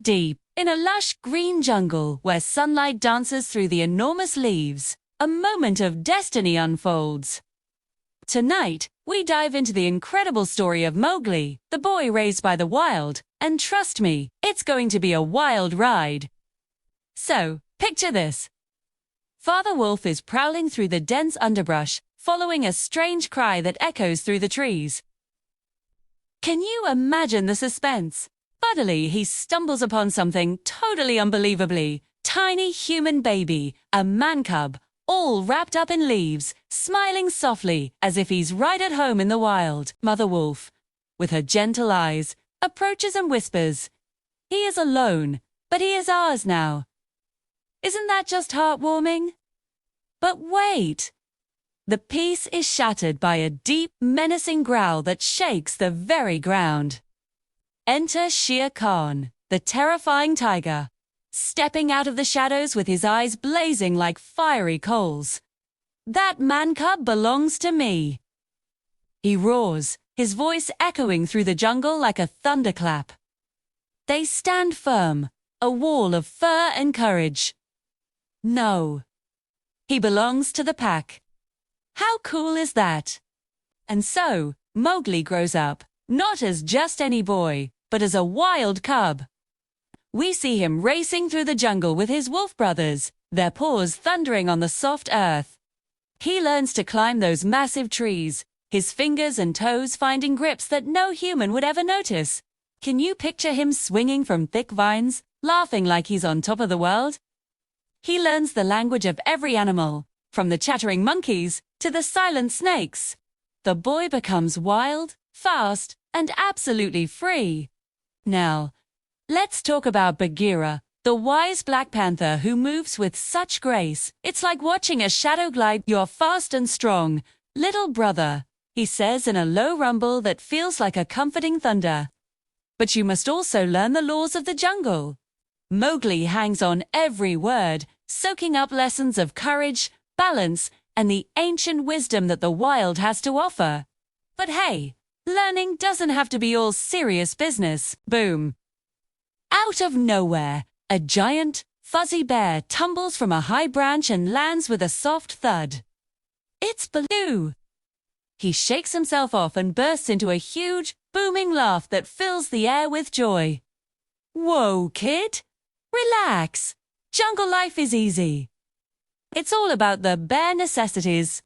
Deep in a lush green jungle where sunlight dances through the enormous leaves, a moment of destiny unfolds. Tonight, we dive into the incredible story of Mowgli, the boy raised by the wild, and trust me, it's going to be a wild ride. So, picture this. Father Wolf is prowling through the dense underbrush, following a strange cry that echoes through the trees. Can you imagine the suspense? Suddenly, he stumbles upon something totally unbelievably. Tiny human baby, a man cub, all wrapped up in leaves, smiling softly as if he's right at home in the wild. Mother Wolf, with her gentle eyes, approaches and whispers, "He is alone, but he is ours now." Isn't that just heartwarming? But wait! The peace is shattered by a deep, menacing growl that shakes the very ground. Enter Shere Khan, the terrifying tiger, stepping out of the shadows with his eyes blazing like fiery coals. "That man cub belongs to me," he roars, his voice echoing through the jungle like a thunderclap. They stand firm, a wall of fur and courage. No, he belongs to the pack. How cool is that? And so, Mowgli grows up, not as just any boy, but as a wild cub. We see him racing through the jungle with his wolf brothers, their paws thundering on the soft earth. He learns to climb those massive trees, his fingers and toes finding grips that no human would ever notice. Can you picture him swinging from thick vines, laughing like he's on top of the world? He learns the language of every animal, from the chattering monkeys to the silent snakes. The boy becomes wild, fast, and absolutely free. Now, let's talk about Bagheera, the wise black panther who moves with such grace. It's like watching a shadow glide. "You're fast and strong, little brother," he says in a low rumble that feels like a comforting thunder. "But you must also learn the laws of the jungle." Mowgli hangs on every word, soaking up lessons of courage, balance, and the ancient wisdom that the wild has to offer. But hey, learning doesn't have to be all serious business. Boom! Out of nowhere, a giant, fuzzy bear tumbles from a high branch and lands with a soft thud. It's Baloo! He shakes himself off and bursts into a huge, booming laugh that fills the air with joy. "Whoa, kid! Relax! Jungle life is easy. It's all about the bare necessities."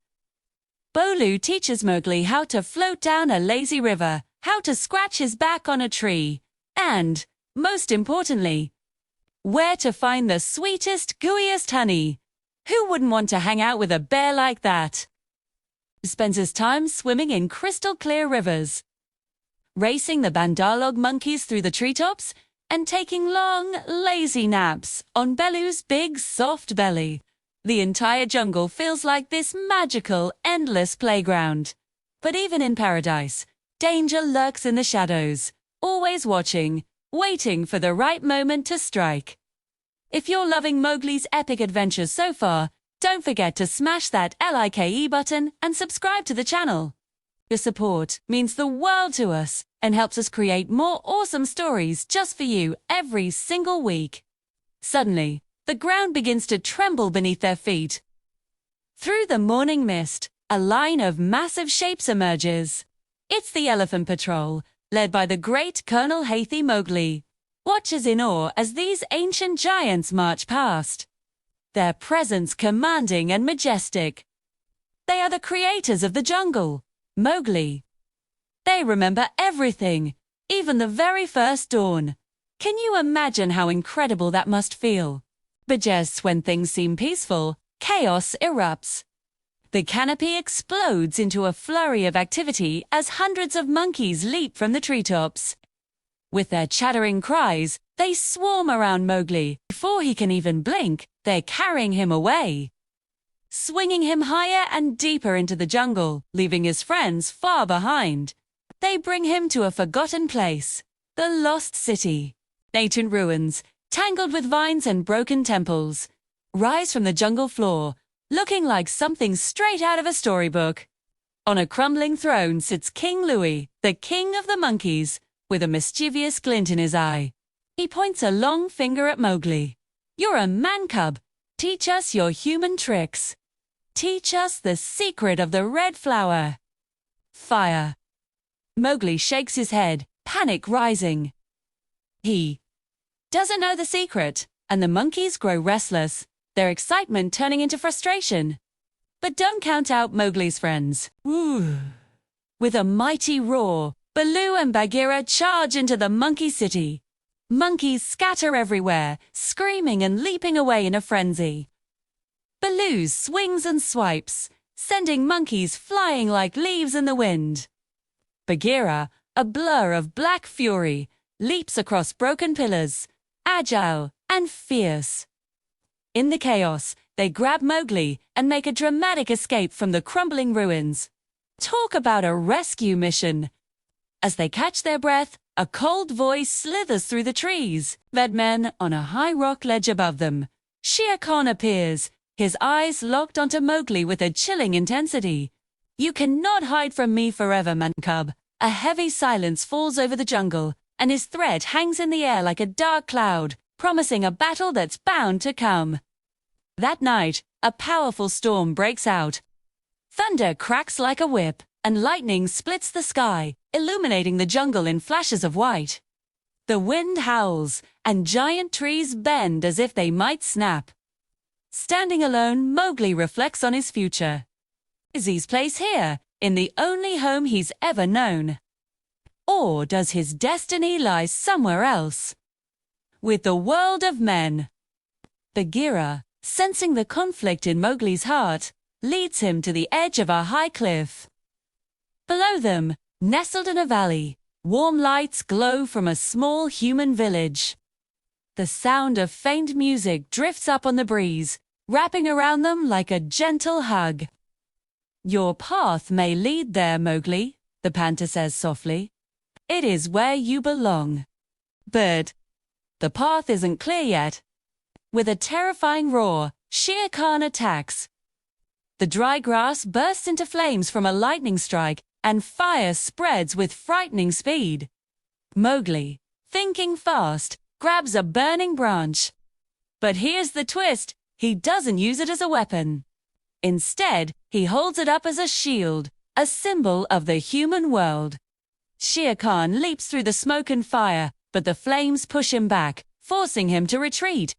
Baloo teaches Mowgli how to float down a lazy river, how to scratch his back on a tree, and, most importantly, where to find the sweetest, gooeyest honey. Who wouldn't want to hang out with a bear like that? He spends his time swimming in crystal-clear rivers, racing the bandalog monkeys through the treetops, and taking long, lazy naps on Baloo's big, soft belly. The entire jungle feels like this magical, endless playground. But even in paradise, danger lurks in the shadows, always watching, waiting for the right moment to strike. If you're loving Mowgli's epic adventures so far, don't forget to smash that like button and subscribe to the channel. Your support means the world to us and helps us create more awesome stories just for you every single week. Suddenly, the ground begins to tremble beneath their feet. Through the morning mist, a line of massive shapes emerges. It's the Elephant Patrol, led by the great Colonel Hathi Mowgli. Watches in awe as these ancient giants march past, their presence commanding and majestic. They are the creators of the jungle, Mowgli. They remember everything, even the very first dawn. Can you imagine how incredible that must feel? But just when things seem peaceful, chaos erupts. The canopy explodes into a flurry of activity as hundreds of monkeys leap from the treetops. With their chattering cries, they swarm around Mowgli. Before he can even blink, they're carrying him away, swinging him higher and deeper into the jungle, leaving his friends far behind. They bring him to a forgotten place, the Lost City. Ancient ruins, tangled with vines and broken temples, rise from the jungle floor, looking like something straight out of a storybook. On a crumbling throne sits King Louie, the king of the monkeys, with a mischievous glint in his eye. He points a long finger at Mowgli. "You're a man cub. Teach us your human tricks. Teach us the secret of the red flower." Fire. Mowgli shakes his head, panic rising. He doesn't know the secret, and the monkeys grow restless, their excitement turning into frustration. But don't count out Mowgli's friends. Ooh. With a mighty roar, Baloo and Bagheera charge into the monkey city. Monkeys scatter everywhere, screaming and leaping away in a frenzy. Baloo swings and swipes, sending monkeys flying like leaves in the wind. Bagheera, a blur of black fury, leaps across broken pillars, agile and fierce. In the chaos, they grab Mowgli and make a dramatic escape from the crumbling ruins. Talk about a rescue mission! As they catch their breath, a cold voice slithers through the trees. Bedtime on a high rock ledge above them. Shere Khan appears, his eyes locked onto Mowgli with a chilling intensity. "You cannot hide from me forever, man cub." A heavy silence falls over the jungle, and his threat hangs in the air like a dark cloud, promising a battle that's bound to come. That night, a powerful storm breaks out. Thunder cracks like a whip, and lightning splits the sky, illuminating the jungle in flashes of white. The wind howls, and giant trees bend as if they might snap. Standing alone, Mowgli reflects on his future. Is his place here, in the only home he's ever known? Or does his destiny lie somewhere else? With the world of men. Bagheera, sensing the conflict in Mowgli's heart, leads him to the edge of a high cliff. Below them, nestled in a valley, warm lights glow from a small human village. The sound of faint music drifts up on the breeze, wrapping around them like a gentle hug. "Your path may lead there, Mowgli," the panther says softly. "It is where you belong." But the path isn't clear yet. With a terrifying roar, Shere Khan attacks. The dry grass bursts into flames from a lightning strike, and fire spreads with frightening speed. Mowgli, thinking fast, grabs a burning branch. But here's the twist: he doesn't use it as a weapon. Instead, he holds it up as a shield, a symbol of the human world. Shere Khan leaps through the smoke and fire, but the flames push him back, forcing him to retreat.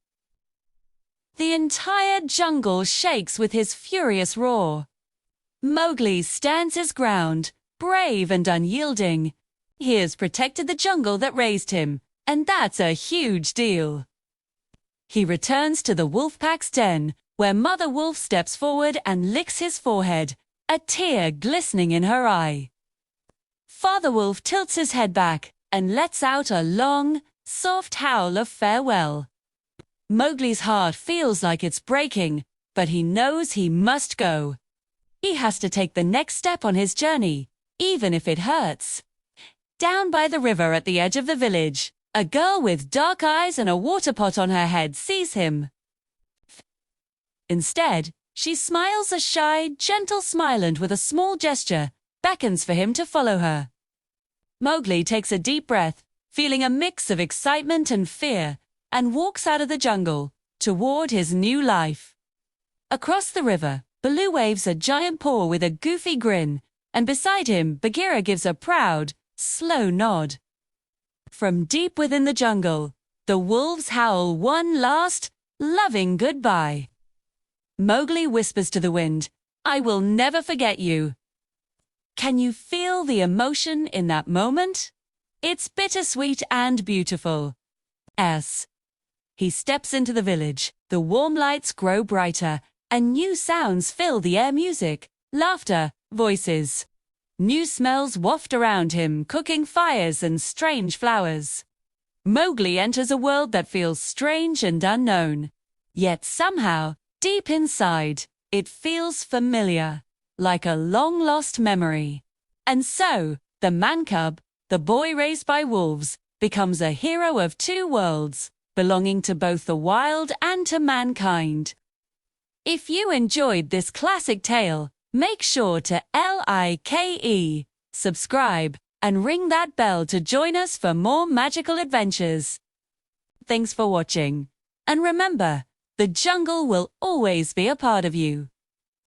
The entire jungle shakes with his furious roar. Mowgli stands his ground, brave and unyielding. He has protected the jungle that raised him, and that's a huge deal. He returns to the wolf pack's den, where Mother Wolf steps forward and licks his forehead, a tear glistening in her eye. Father Wolf tilts his head back and lets out a long, soft howl of farewell. Mowgli's heart feels like it's breaking, but he knows he must go. He has to take the next step on his journey, even if it hurts. Down by the river at the edge of the village, a girl with dark eyes and a water pot on her head sees him. Instead, she smiles a shy, gentle smile and with a small gesture, beckons for him to follow her. Mowgli takes a deep breath, feeling a mix of excitement and fear, and walks out of the jungle, toward his new life. Across the river, Baloo waves a giant paw with a goofy grin, and beside him, Bagheera gives a proud, slow nod. From deep within the jungle, the wolves howl one last, loving goodbye. Mowgli whispers to the wind, "I will never forget you." Can you feel the emotion in that moment? It's bittersweet and beautiful. He steps into the village, the warm lights grow brighter, and new sounds fill the air: music, laughter, voices. New smells waft around him, cooking fires and strange flowers. Mowgli enters a world that feels strange and unknown. Yet somehow, deep inside, it feels familiar, like a long-lost memory. And so, the man-cub, the boy raised by wolves, becomes a hero of two worlds, belonging to both the wild and to mankind. If you enjoyed this classic tale, make sure to subscribe and ring that bell to join us for more magical adventures. Thanks for watching. And remember, the jungle will always be a part of you.